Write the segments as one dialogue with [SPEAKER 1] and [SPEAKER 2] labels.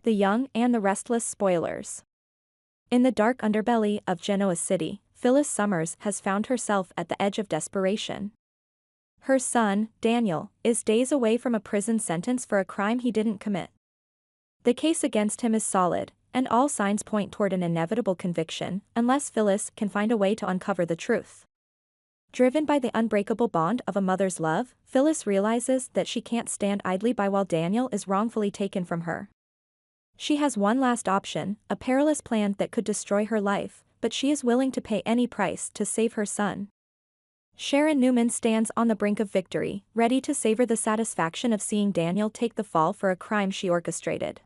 [SPEAKER 1] the young and the restless spoilers. In the dark underbelly of Genoa City, Phyllis Summers has found herself at the edge of desperation. Her son, Daniel, is days away from a prison sentence for a crime he didn't commit. The case against him is solid, and all signs point toward an inevitable conviction, unless Phyllis can find a way to uncover the truth. Driven by the unbreakable bond of a mother's love, Phyllis realizes that she can't stand idly by while Daniel is wrongfully taken from her. She has one last option, a perilous plan that could destroy her life, but she is willing to pay any price to save her son. Sharon Newman stands on the brink of victory, ready to savor the satisfaction of seeing Daniel take the fall for a crime she orchestrated.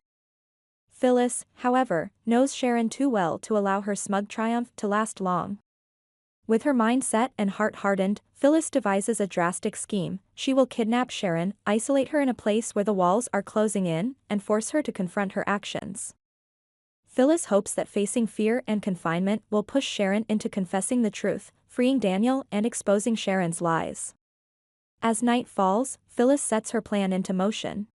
[SPEAKER 1] Phyllis, however, knows Sharon too well to allow her smug triumph to last long. With her mind set and heart hardened, Phyllis devises a drastic scheme. She will kidnap Sharon, isolate her in a place where the walls are closing in, and force her to confront her actions. Phyllis hopes that facing fear and confinement will push Sharon into confessing the truth, freeing Daniel and exposing Sharon's lies. As night falls, Phyllis sets her plan into motion.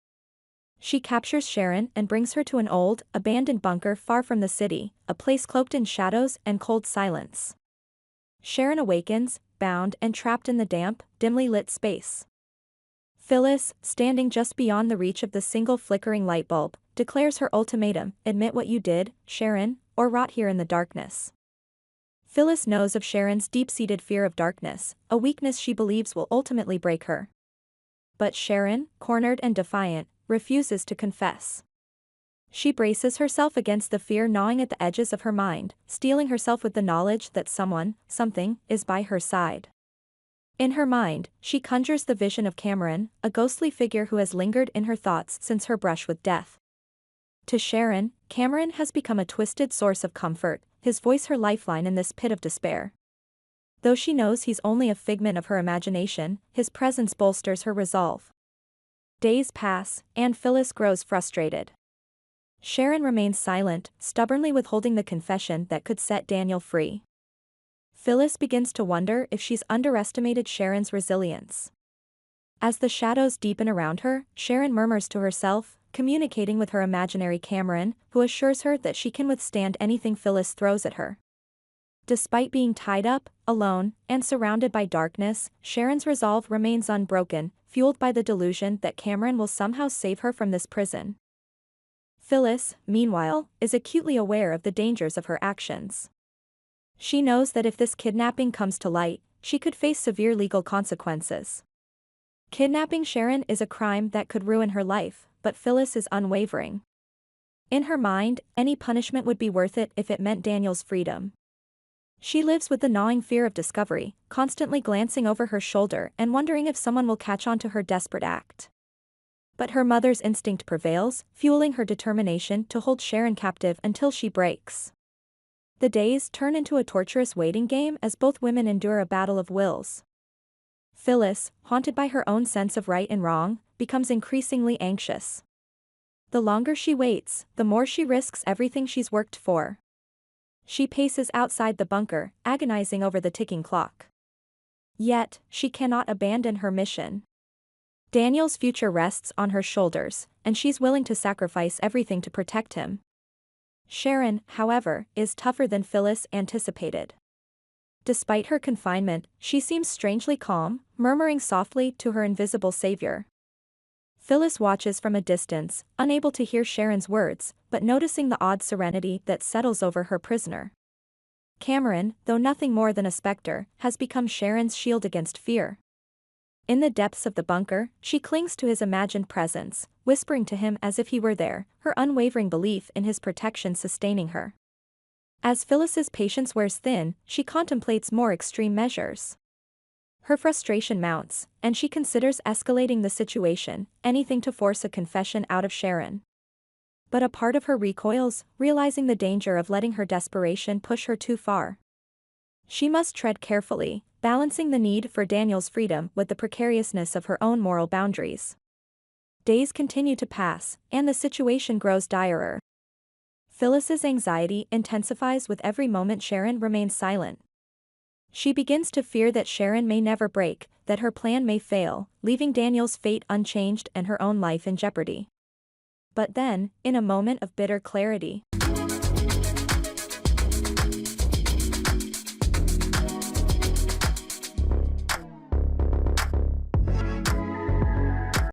[SPEAKER 1] She captures Sharon and brings her to an old, abandoned bunker far from the city, a place cloaked in shadows and cold silence. Sharon awakens, bound and trapped in the damp, dimly lit space. Phyllis, standing just beyond the reach of the single flickering light bulb, declares her ultimatum: admit what you did, Sharon, or rot here in the darkness. Phyllis knows of Sharon's deep-seated fear of darkness, a weakness she believes will ultimately break her. But Sharon, cornered and defiant, refuses to confess. She braces herself against the fear gnawing at the edges of her mind, steeling herself with the knowledge that someone, something, is by her side. In her mind, she conjures the vision of Cameron, a ghostly figure who has lingered in her thoughts since her brush with death. To Sharon, Cameron has become a twisted source of comfort, his voice her lifeline in this pit of despair. Though she knows he's only a figment of her imagination, his presence bolsters her resolve. Days pass, and Phyllis grows frustrated. Sharon remains silent, stubbornly withholding the confession that could set Daniel free. Phyllis begins to wonder if she's underestimated Sharon's resilience. As the shadows deepen around her, Sharon murmurs to herself, communicating with her imaginary Cameron, who assures her that she can withstand anything Phyllis throws at her. Despite being tied up, alone, and surrounded by darkness, Sharon's resolve remains unbroken, fueled by the delusion that Cameron will somehow save her from this prison. Phyllis, meanwhile, is acutely aware of the dangers of her actions. She knows that if this kidnapping comes to light, she could face severe legal consequences. Kidnapping Sharon is a crime that could ruin her life, but Phyllis is unwavering. In her mind, any punishment would be worth it if it meant Daniel's freedom. She lives with the gnawing fear of discovery, constantly glancing over her shoulder and wondering if someone will catch on to her desperate act. But her mother's instinct prevails, fueling her determination to hold Sharon captive until she breaks. The days turn into a torturous waiting game as both women endure a battle of wills. Phyllis, haunted by her own sense of right and wrong, becomes increasingly anxious. The longer she waits, the more she risks everything she's worked for. She paces outside the bunker, agonizing over the ticking clock. Yet, she cannot abandon her mission. Daniel's future rests on her shoulders, and she's willing to sacrifice everything to protect him. Sharon, however, is tougher than Phyllis anticipated. Despite her confinement, she seems strangely calm, murmuring softly to her invisible savior. Phyllis watches from a distance, unable to hear Sharon's words, but noticing the odd serenity that settles over her prisoner. Cameron, though nothing more than a specter, has become Sharon's shield against fear. In the depths of the bunker, she clings to his imagined presence, whispering to him as if he were there, her unwavering belief in his protection sustaining her. As Phyllis's patience wears thin, she contemplates more extreme measures. Her frustration mounts, and she considers escalating the situation, anything to force a confession out of Sharon. But a part of her recoils, realizing the danger of letting her desperation push her too far. She must tread carefully, balancing the need for Daniel's freedom with the precariousness of her own moral boundaries. Days continue to pass, and the situation grows direr. Phyllis's anxiety intensifies with every moment Sharon remains silent. She begins to fear that Sharon may never break, that her plan may fail, leaving Daniel's fate unchanged and her own life in jeopardy. But then, in a moment of bitter clarity,